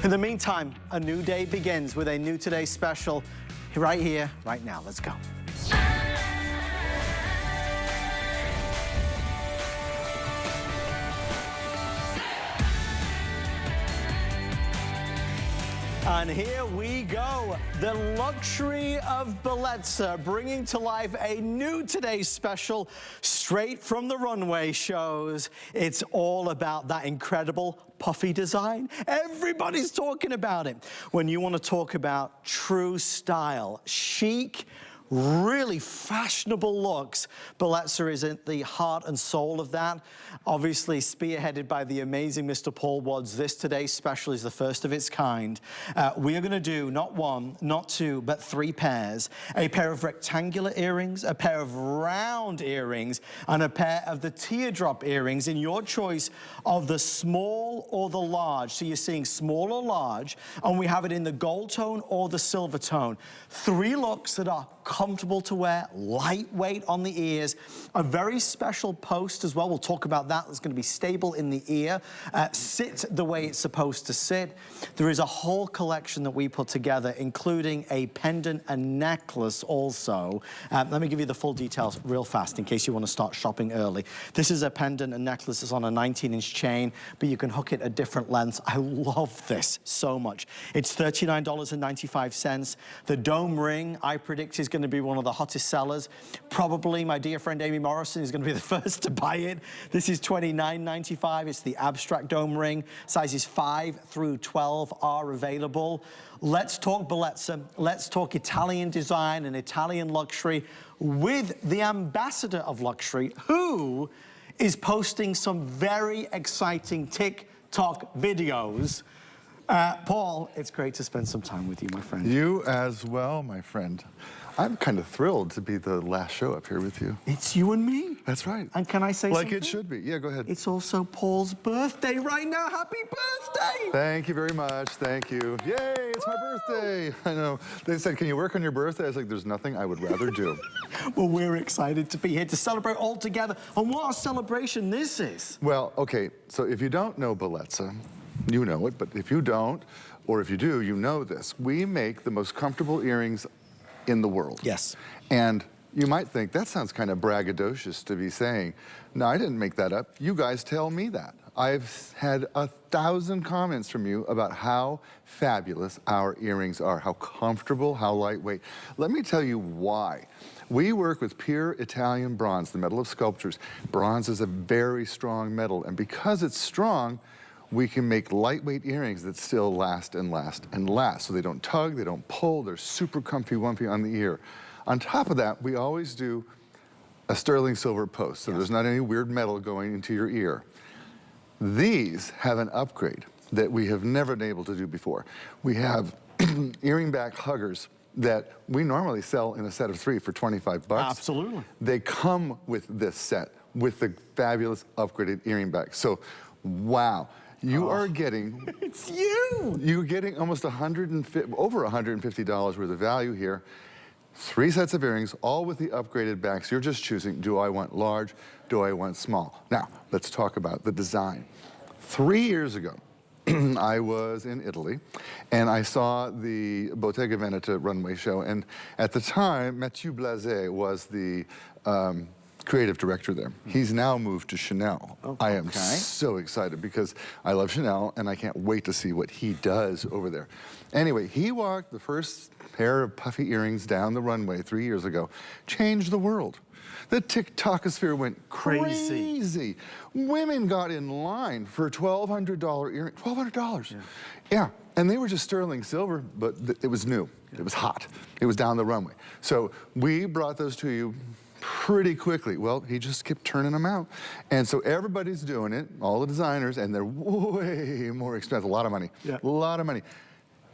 In the meantime, a new day begins with a new Today special right here, right now. Let's go. And here we go, the luxury of Bellezza, bringing to life a new Today special straight from the runway shows. It's all about that incredible puffy design. Everybody's talking about it. When you want to talk about true style, chic, really fashionable looks, Bellezza is at the heart and soul of that. Obviously spearheaded by the amazing Mr. Paul Wadds, this Today special is the first of its kind. We are going to do not one, not two, but 3 pairs. A pair of rectangular earrings, a pair of round earrings, and a pair of the teardrop earrings in your choice of the small or the large. So you're seeing small or large, and we have it in the gold tone or the silver tone. 3 looks that are comfortable to wear, lightweight on the ears, a very special post as well. We'll talk about that. It's going to be stable in the ear, sit the way it's supposed to sit. There is a whole collection that we put together, including a pendant and necklace also. Let me give you the full details real fast in case you want to start shopping early. This is a pendant and necklace. It's on a 19-inch chain, but you can hook it at different lengths. I love this so much. It's $39.95. The dome ring, I predict, is going to be one of the hottest sellers. Probably my dear friend Amy Morrison is going to be the first to buy it. This is $29.95. It's the abstract dome ring. Sizes 5 through 12 are available. Let's talk Bellezza. Let's talk Italian design and Italian luxury with the ambassador of luxury, who is posting some very exciting TikTok videos. Paul, it's great to spend some time with you, my friend. You as well, my friend. I'm kind of thrilled to be the last show up here with you. It's you and me. That's right. And can I say something? Like it should be. Yeah, go ahead. It's also Paul's birthday right now. Happy birthday! Thank you very much. Thank you. Yay, it's my birthday. I know. They said, can you work on your birthday? I was like, there's nothing I would rather do. Well, we're excited to be here to celebrate all together. And what a celebration this is. Well, okay, so if you don't know Bellezza, you know it, but if you don't, or if you do, you know this. We make the most comfortable earrings in the world. Yes. And you might think that sounds kind of braggadocious to be saying. No, I didn't make that up. You guys tell me that. I've had 1,000 comments from you about how fabulous our earrings are, how comfortable, how lightweight. Let me tell you why. We work with pure Italian bronze, the metal of sculptures. Bronze is a very strong metal, and because it's strong, we can make lightweight earrings that still last and last and last. So they don't tug, they don't pull, they're super comfy wumpy on the ear. On top of that, we always do a sterling silver post, so there's not any weird metal going into your ear. These have an upgrade that we have never been able to do before. We have earring back huggers that we normally sell in a set of 3 for 25 bucks. Absolutely. They come with this set, with the fabulous upgraded earring back. So, wow. You are getting... It's you! You're getting almost over $150 worth of value here. 3 sets of earrings, all with the upgraded backs. You're just choosing, do I want large, do I want small? Now, let's talk about the design. 3 years ago, I was in Italy, and I saw the Bottega Veneta runway show, and at the time, Mathieu Blazet was the creative director there. He's now moved to Chanel. Oh, I am so excited because I love Chanel and I can't wait to see what he does over there. Anyway, he walked the first pair of puffy earrings down the runway 3 years ago, changed the world. The TikTokosphere went crazy. Women got in line for $1,200 earrings. $1,200. Yeah, and they were just sterling silver, but it was new. It was hot. It was down the runway. So we brought those to you pretty quickly. Well, he just kept turning them out. And so everybody's doing it, all the designers, and they're way more expensive. A lot of money. Yeah. A lot of money.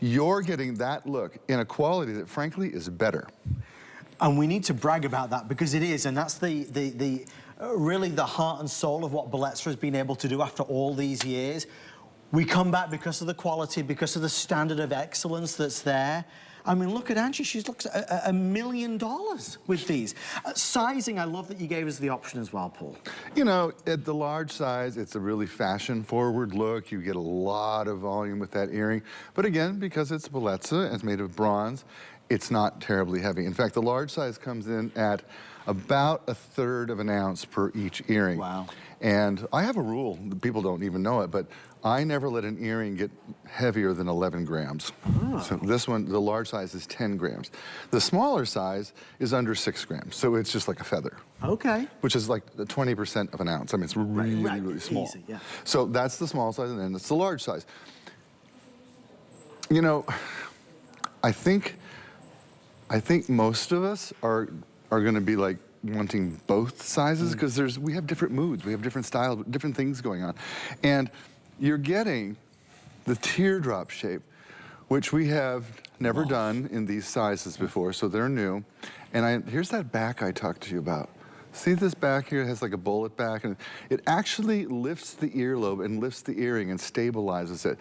You're getting that look in a quality that, frankly, is better. And we need to brag about that because it is, and that's really the heart and soul of what Bellezza has been able to do after all these years. We come back because of the quality, because of the standard of excellence that's there. I mean, look at Angie. She looks $1 million with these. Sizing, I love that you gave us the option as well, Paul. You know, at the large size, it's a really fashion-forward look. You get a lot of volume with that earring. But again, because it's Bellezza, it's made of bronze, it's not terribly heavy. In fact, the large size comes in at about 1/3 of an ounce per each earring. Wow. And I have a rule, people don't even know it, but I never let an earring get heavier than 11 grams. Oh. So this one, the large size is 10 grams. The smaller size is under 6 grams, so it's just like a feather. Okay. Which is like 20% of an ounce. I mean, it's really, really small. Easy, yeah. So that's the small size, and then it's the large size. You know, I think most of us are going to be like wanting both sizes because we have different moods, we have different styles, different things going on, and you're getting the teardrop shape, which we have never done in these sizes before, so they're new. And here's that back I talked to you about. See this back here? It has like a bullet back, and it actually lifts the earlobe and lifts the earring and stabilizes it,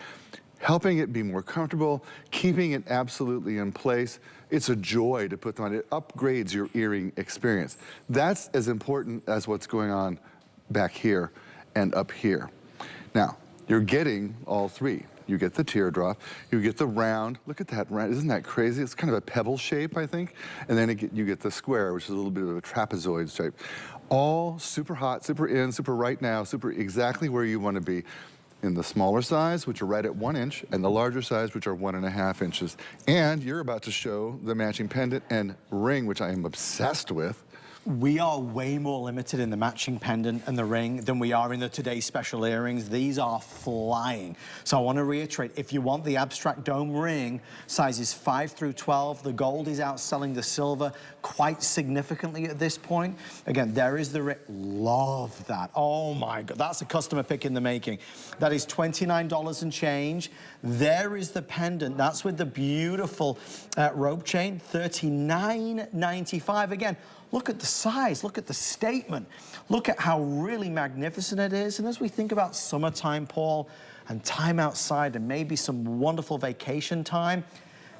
helping it be more comfortable, keeping it absolutely in place. It's a joy to put them on. It upgrades your earring experience. That's as important as what's going on back here and up here. Now, you're getting all three. You get the teardrop, you get the round. Look at that round, isn't that crazy? It's kind of a pebble shape, I think. And then you get the square, which is a little bit of a trapezoid shape. All super hot, super in, super right now, super exactly where you want to be. In the smaller size, which are right at 1 inch, and the larger size, which are 1.5 inches. And you're about to show the matching pendant and ring, which I am obsessed with. We are way more limited in the matching pendant and the ring than we are in the Today's Special earrings. These are flying. So I want to reiterate, if you want the abstract dome ring, sizes 5 through 12, the gold is outselling the silver quite significantly at this point. Again, there is the ring. Love that. Oh my God, that's a customer pick in the making. That is $29 and change. There is the pendant. That's with the beautiful rope chain, $39.95. Again, look at the size, look at the statement, look at how really magnificent it is. And as we think about summertime, Paul, and time outside and maybe some wonderful vacation time,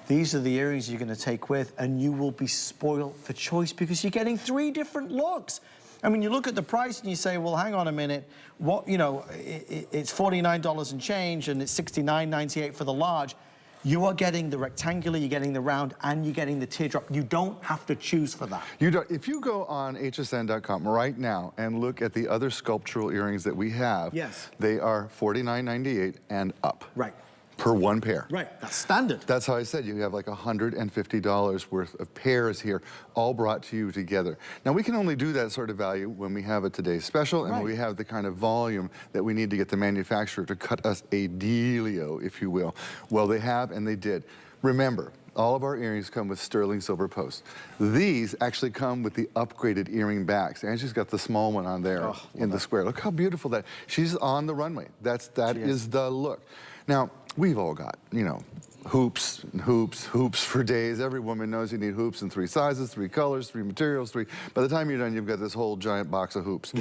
these are the earrings you're gonna take with, and you will be spoiled for choice because you're getting 3 different looks. I mean, you look at the price and you say, well, hang on a minute, what, you know, it's $49 and change and it's $69.98 for the large. You are getting the rectangular, you're getting the round, and you're getting the teardrop. You don't have to choose for that. You don't. If you go on hsn.com right now and look at the other sculptural earrings that we have, yes, they are $49.98 and up. Right. Per one pair. Right, that's standard. That's how I said you have like $150 worth of pairs here, all brought to you together. Now we can only do that sort of value when we have a Today's Special and when we have the kind of volume that we need to get the manufacturer to cut us a dealio, if you will. Well, they have and they did. Remember, all of our earrings come with sterling silver posts. These actually come with the upgraded earring backs. Angie's got the small one on there in the square. Look how beautiful that. She's on the runway. That is the look. Now, we've all got, you know, hoops and hoops, hoops for days. Every woman knows you need hoops in 3 sizes, 3 colors, 3 materials, 3. By the time you're done, you've got this whole giant box of hoops.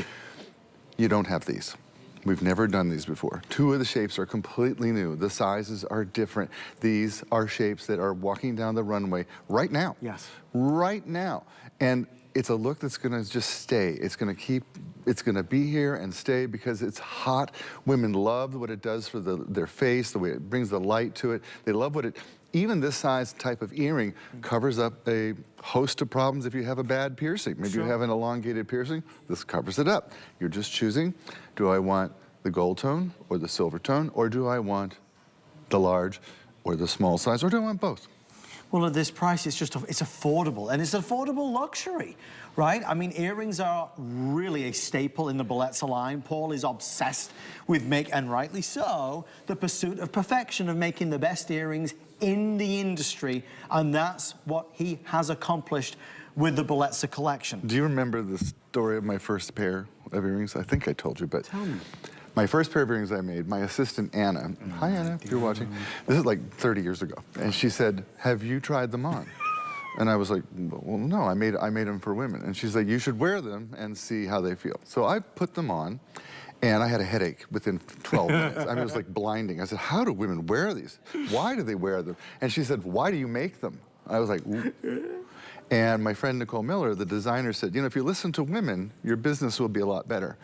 You don't have these. We've never done these before. 2 of the shapes are completely new. The sizes are different. These are shapes that are walking down the runway right now. Yes. Right now. And it's a look that's gonna just stay. It's gonna be here and stay because it's hot. Women love what it does for their face, the way it brings the light to it. They love what even this size type of earring covers up a host of problems if you have a bad piercing. Maybe you have an elongated piercing, this covers it up. You're just choosing, do I want the gold tone or the silver tone, or do I want the large or the small size, or do I want both? Well, at this price, it's affordable, and it's affordable luxury, right? I mean, earrings are really a staple in the Bellezza line. Paul is obsessed with and rightly so, the pursuit of perfection, of making the best earrings in the industry, and that's what he has accomplished with the Bellezza collection. Do you remember the story of my first pair of earrings? I think I told you, but... Tell me. My first pair of earrings I made, my assistant Anna, hi Anna, if you're watching, this is like 30 years ago, and she said, have you tried them on? And I was like, well, no, I made them for women. And she's like, you should wear them and see how they feel. So I put them on, and I had a headache within 12 minutes. I mean, it was like blinding. I said, how do women wear these? Why do they wear them? And she said, why do you make them? I was like, ooh. And my friend Nicole Miller, the designer, said, you know, if you listen to women, your business will be a lot better.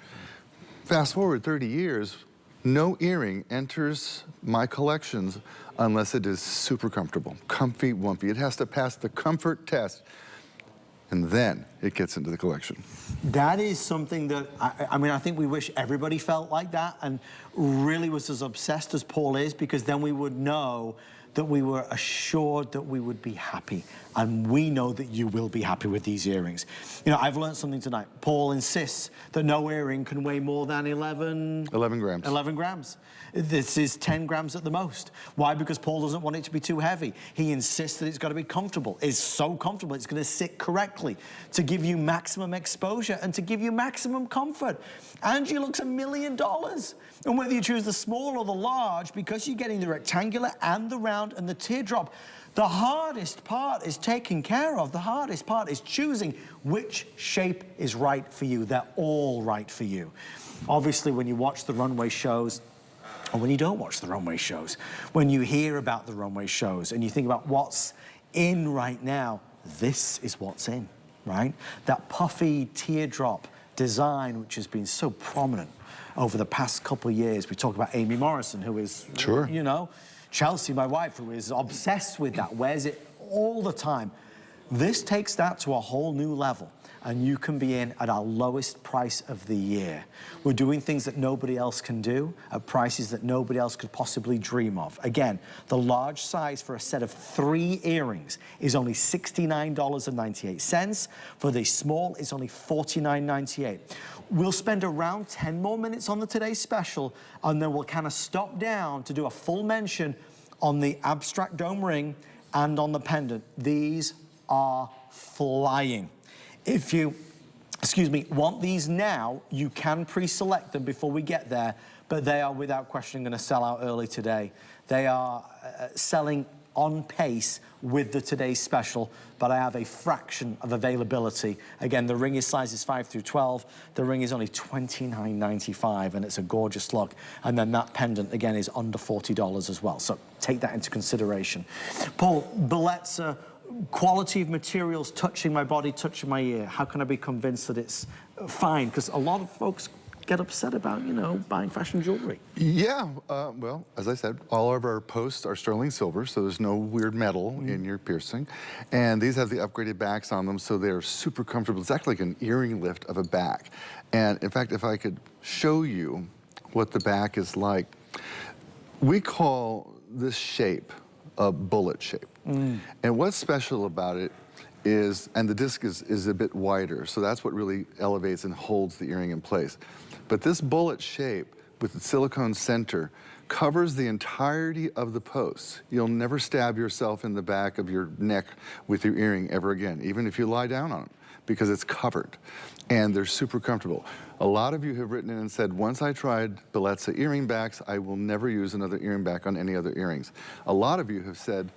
Fast forward 30 years, no earring enters my collections unless it is super comfortable, comfy, wumpy. It has to pass the comfort test, and then it gets into the collection. That is something that, I mean, I think we wish everybody felt like that and really was as obsessed as Paul is, because then we would know that we were assured that we would be happy. And we know that you will be happy with these earrings. You know, I've learned something tonight. Paul insists that no earring can weigh more than 11 grams. 11 grams. This is 10 grams at the most. Why? Because Paul doesn't want it to be too heavy. He insists that it's got to be comfortable. It's so comfortable, it's going to sit correctly to give you maximum exposure and to give you maximum comfort. Angie looks $1 million. And whether you choose the small or the large, because you're getting the rectangular and the round and the teardrop, the hardest part is taken care of. The hardest part is choosing which shape is right for you. They're all right for you. Obviously, when you watch the runway shows, or when you don't watch the runway shows, when you hear about the runway shows and you think about what's in right now, this is what's in, right? That puffy teardrop design, which has been so prominent over the past couple of years. We talk about Amy Morrison, who is, sure, you know, Chelsea, my wife, who is obsessed with that, wears it all the time. This takes that to a whole new level, and you can be in at our lowest price of the year. We're doing things that nobody else can do at prices that nobody else could possibly dream of. Again, the large size for a set of 3 earrings is only $69.98. For the small, it's only $49.98. We'll spend around 10 more minutes on the Today's Special, and then we'll kind of stop down to do a full mention on the abstract dome ring and on the pendant. These are flying. If you, excuse me, want these now, you can pre-select them before we get there, but they are without question going to sell out early today. They are selling on pace with the Today's Special, but I have a fraction of availability. Again, the ring is sizes 5 through 12. The ring is only $29.95, and it's a gorgeous look. And then that pendant, again, is under $40 as well. So take that into consideration. Paul, Bellezza, quality of materials, touching my body, touching my ear. How can I be convinced that it's fine? Because a lot of folks get upset about, you know, buying fashion jewelry. Yeah, well, as I said, all of our posts are sterling silver, so there's no weird metal in your piercing. And these have the upgraded backs on them, so they're super comfortable. It's actually like an earring lift of a back. And in fact, if I could show you what the back is like, we call this shape a bullet shape. And what's special about it is, and the disc is a bit wider, so that's what really elevates and holds the earring in place. But this bullet shape with the silicone center covers the entirety of the post. You'll never stab yourself in the back of your neck with your earring ever again, even if you lie down on it, because it's covered. And they're super comfortable. A lot of you have written in and said, once I tried Bellezza earring backs, I will never use another earring back on any other earrings. A lot of you have said,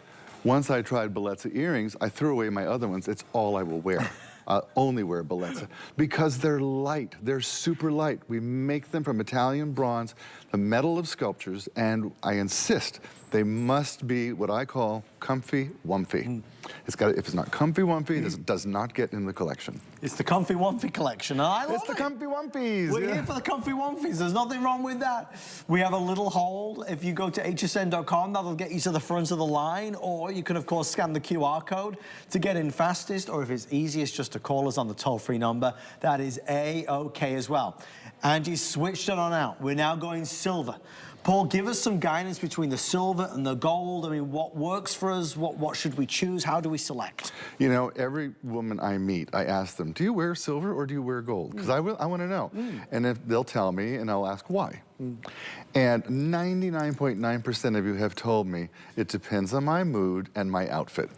once I tried Bellezza earrings, I threw away my other ones. It's all I will wear. I only wear Bellezza because they're light. They're super light. We make them from Italian bronze, the metal of sculptures, and I insist they must be what I call comfy wumpy. It's got, if it's not comfy wumpy, it does not get in the collection. It's the comfy wumpy collection. I love it. It's the comfy wumpies. We're here for the comfy wumpies. There's nothing wrong with that. We have a little hold. If you go to hsn.com, that'll get you to the front of the line, or you can, of course, scan the QR code to get in fastest, or if it's easiest, just to call us on the toll-free number. That is A-OK as well. Angie switched it on out. We're now going silver. Paul, give us some guidance between the silver and the gold. I mean, what works for us? What should we choose? How do we select? You know, every woman I meet, I ask them, do you wear silver or do you wear gold? Because I want to know. And if they'll tell me, and I'll ask why. And 99.9% of you have told me it depends on my mood and my outfit.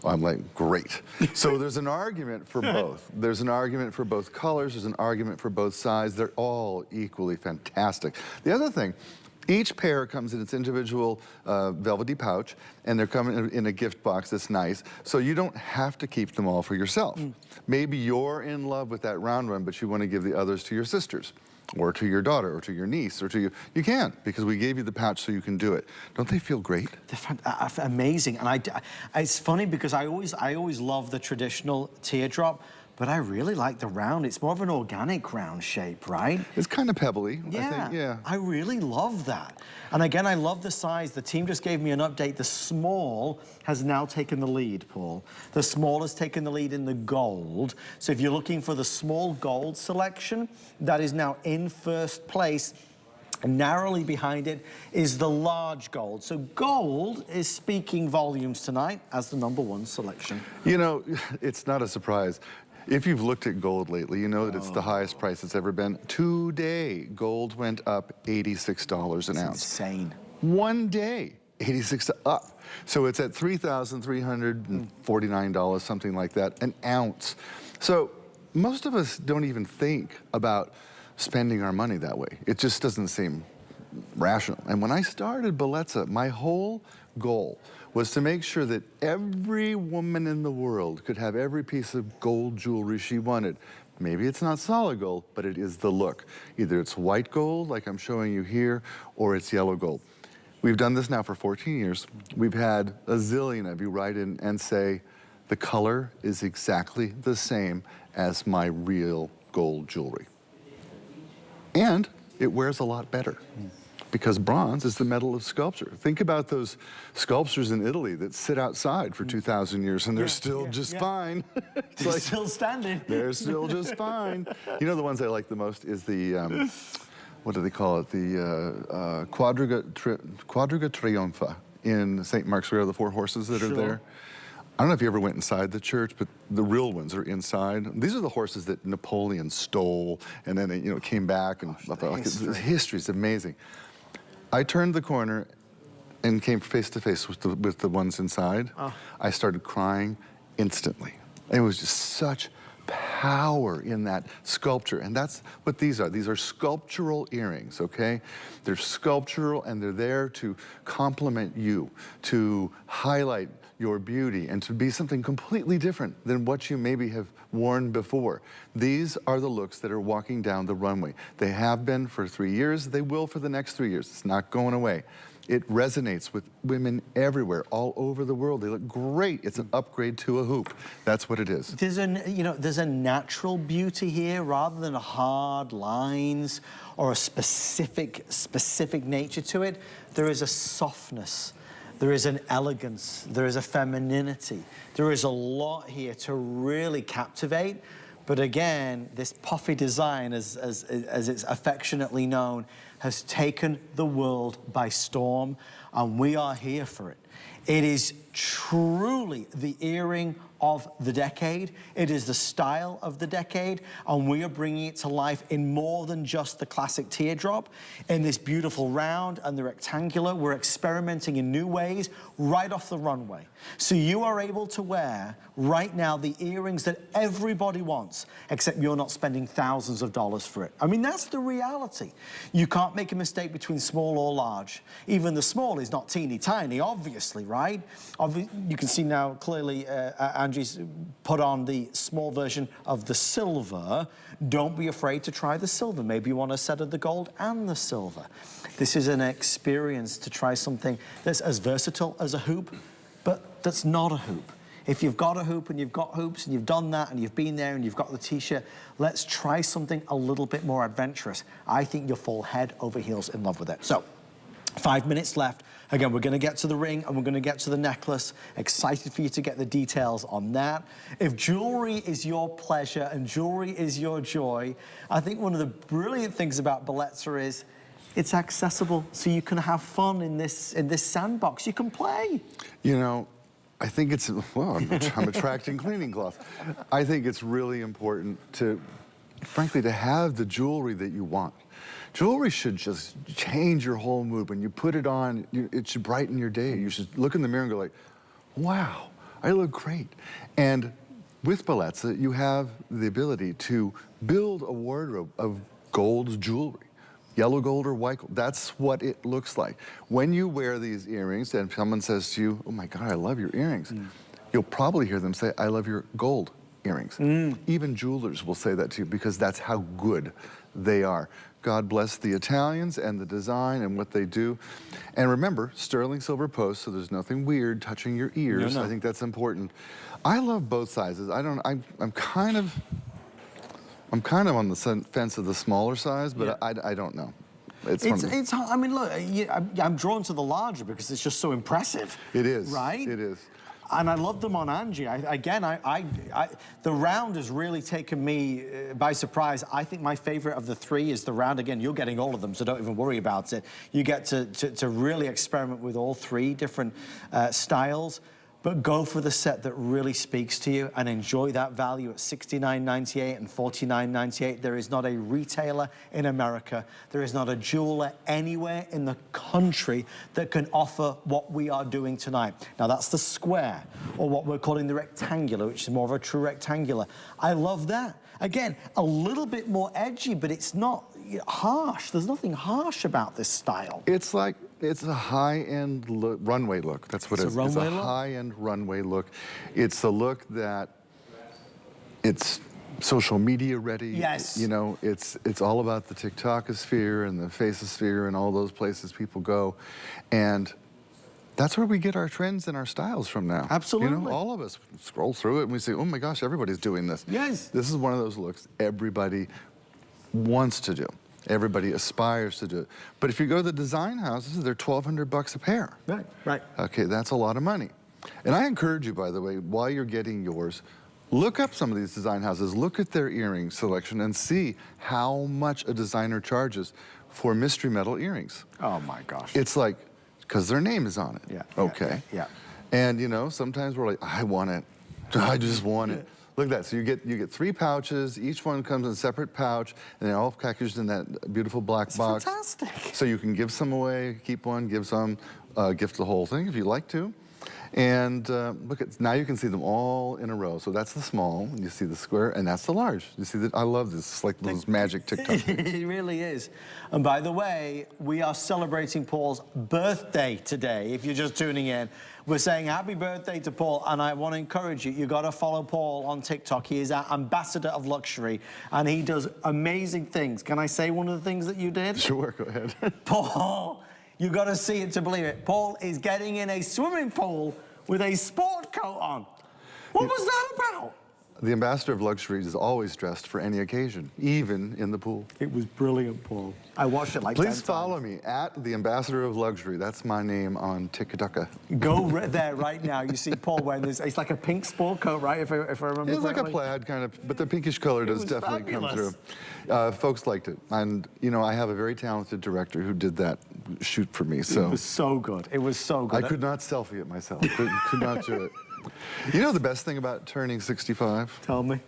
I'm like, great. So there's an argument for both. There's an argument for both colors. There's an argument for both sides. They're all equally fantastic. The other thing, each pair comes in its individual velvety pouch, and they're coming in a gift box that's nice, so you don't have to keep them all for yourself. Maybe you're in love with that round one, but you want to give the others to your sisters. or to your daughter, or to your niece, or to you. You can't, because we gave you the pouch so you can do it. Don't they feel great? They're amazing, and it's funny because I always love the traditional teardrop, but I really like the round. It's more of an organic round shape, right? It's kind of pebbly, Yeah, I think, yeah. I really love that. And again, I love the size. The team just gave me an update. The small has now taken the lead, Paul. The small has taken the lead in the gold. So if you're looking for the small gold selection, that is now in first place. And narrowly behind it is the large gold. So gold is speaking volumes tonight as the #1 selection. You know, it's not a surprise. If you've looked at gold lately, you know that it's the highest price it's ever been. Today, gold went up $86 an ounce. Insane. One day, 86 up. So it's at $3,349, something like that, an ounce. So most of us don't even think about spending our money that way. It just doesn't seem rational. And when I started Bellezza, my whole goal was to make sure that every woman in the world could have every piece of gold jewelry she wanted. Maybe it's not solid gold, but it is the look. Either it's white gold, like I'm showing you here, or it's yellow gold. We've done this now for 14 years. We've had a zillion of you write in and say, the color is exactly the same as my real gold jewelry. And it wears a lot better. Because bronze is the metal of sculpture. Think about those sculptures in Italy that sit outside for 2,000 years and they're still just fine. They're still standing. They're still just fine. You know, the ones I like the most is the, what do they call it? The Quadriga Triunfa in St. Mark's Square, the 4 horses that are there. I don't know if you ever went inside the church, but the real ones are inside. These are the horses that Napoleon stole and then it, came back and the history is amazing. I turned the corner and came face to face with the ones inside. I started crying instantly. It was just such power in that sculpture. And that's what these are. These are sculptural earrings, okay? They're sculptural and they're there to complement you, to highlight your beauty and to be something completely different than what you maybe have worn before. These are the looks that are walking down the runway. They have been for 3 years. They will for the next 3 years. It's not going away. It resonates with women everywhere, all over the world. They look great. It's an upgrade to a hoop. That's what it is. There's a natural beauty here rather than hard lines or a specific nature to it. There is a softness. There is an elegance, there is a femininity, there is a lot here to really captivate. But again, this Puffy design, as it's affectionately known, has taken the world by storm, and we are here for it. It is truly the earring of the decade. It is the style of the decade, and we are bringing it to life in more than just the classic teardrop. In this beautiful round and the rectangular, we're experimenting in new ways right off the runway. So you are able to wear right now the earrings that everybody wants, except you're not spending thousands of dollars for it. I mean, that's the reality. You can't make a mistake between small or large. Even the small is not teeny tiny, obviously, right? You can see now clearly Angie's put on the small version of the silver. Don't be afraid to try the silver. Maybe you want a set of the gold and the silver. This is an experience to try something that's as versatile as a hoop, but that's not a hoop. If you've got a hoop and you've got hoops and you've done that and you've been there and you've got the t-shirt, let's try something a little bit more adventurous. I think you'll fall head over heels in love with it. So, 5 minutes left. Again, we're gonna get to the ring and we're gonna get to the necklace. Excited for you to get the details on that. If jewelry is your pleasure and jewelry is your joy, I think one of the brilliant things about Bellezza is it's accessible, so you can have fun in this sandbox. You can play. You know, I think it's, well, I'm attracting cleaning cloths. I think it's really important to, frankly, to have the jewelry that you want. Jewelry should just change your whole mood. When you put it on, it should brighten your day. You should look in the mirror and go like, wow, I look great. And with Bellezza, you have the ability to build a wardrobe of gold jewelry. Yellow gold or white gold, that's what it looks like. When you wear these earrings and someone says to you, oh my God, I love your earrings, you'll probably hear them say, I love your gold earrings. Even jewelers will say that to you because that's how good they are. God bless the Italians and the design and what they do. And remember, sterling silver post, so there's nothing weird touching your ears. No, no. I think that's important. I love both sizes. I'm kind of on the fence of the smaller size, but Yeah. I don't know. It's hard. I mean, look, I'm drawn to the larger because it's just so impressive. It is. Right? It is. And I love them on Angie. The round has really taken me by surprise. I think my favorite of the three is the round. Again, you're getting all of them, so don't even worry about it. You get to really experiment with all three different styles, but go for the set that really speaks to you and enjoy that value at $69.98 and $49.98. There is not a retailer in America, there is not a jeweler anywhere in the country that can offer what we are doing tonight. Now that's the square, or what we're calling the rectangular, which is more of a true rectangular. I love that. Again, a little bit more edgy, but it's not harsh. There's nothing harsh about this style. It's a high-end runway look. That's what it is. It's a high-end runway look. It's a look that it's social media ready. Yes. You know, it's all about the TikTokosphere and the Faceosphere and all those places people go. And that's where we get our trends and our styles from now. Absolutely. You know, all of us scroll through it and we say, oh my gosh, everybody's doing this. Yes. This is one of those looks everybody wants to do. Everybody aspires to do it. But if you go to the design houses, they're $1,200 a pair. Right, right. Okay, that's a lot of money. And I encourage you, by the way, while you're getting yours, look up some of these design houses, look at their earring selection and see how much a designer charges for mystery metal earrings. Oh my gosh. It's like, because their name is on it. Yeah. Okay. Yeah. And you know, sometimes we're like, I want it. I just want it. Look at that. So you get 3 pouches. Each one comes in a separate pouch, and they're all packaged in that beautiful black box. Fantastic. So you can give some away, keep one, give some, gift the whole thing if you like to. And look at, now you can see them all in a row. So that's the small, you see the square, and that's the large. You see that? I love this. It's like those magic TikTok things. It really is. And by the way, we are celebrating Paul's birthday today. If you're just tuning in, we're saying happy birthday to Paul, and I want to encourage you, you got to follow Paul on TikTok. He is our ambassador of luxury, and he does amazing things. Can I say one of the things that you did? Sure, go ahead. Paul, you got to see it to believe it. Paul is getting in a swimming pool with a sport coat on. What was that about? The ambassador of luxury is always dressed for any occasion, even in the pool. It was brilliant, Paul. I watched it like 10 Please times. follow me at the ambassador of luxury. That's my name on TikTok. Go there right now. You see Paul wearing this. It's like a pink sport coat, right? If I remember It's like a correctly. plaid kind of, but the pinkish color does was definitely come fabulous. through. Folks liked it. And, you know, I have a very talented director who did that shoot for me. So It was so good. It was so good. I could not selfie it myself. Could not do it. You know the best thing about turning 65? Tell me.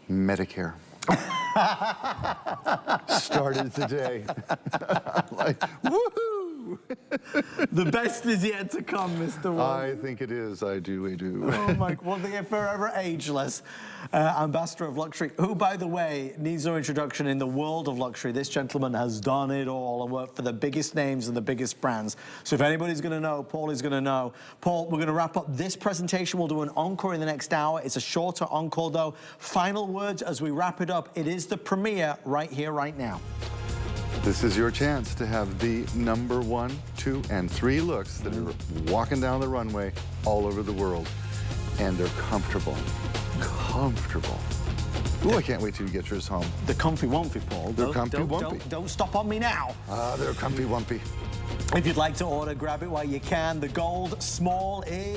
Medicare. Started today. Like, woohoo! The best is yet to come, Mr. Wall. I think it is. I do. Oh my, well, the forever ageless ambassador of luxury, who, by the way, needs no introduction in the world of luxury. This gentleman has done it all and worked for the biggest names and the biggest brands. So if anybody's going to know, Paul is going to know. Paul, we're going to wrap up this presentation. We'll do an encore in the next hour. It's a shorter encore, though. Final words as we wrap it up. It is the premiere right here, right now. This is your chance to have the #1, 2, and 3 looks that are walking down the runway all over the world. And they're comfortable. Comfortable. Ooh, I can't wait till you get yours home. The comfy wumpy, Paul. They're comfy wumpy. Don't stop on me now. They're comfy wumpy. If you'd like to order, grab it while you can. The gold small is...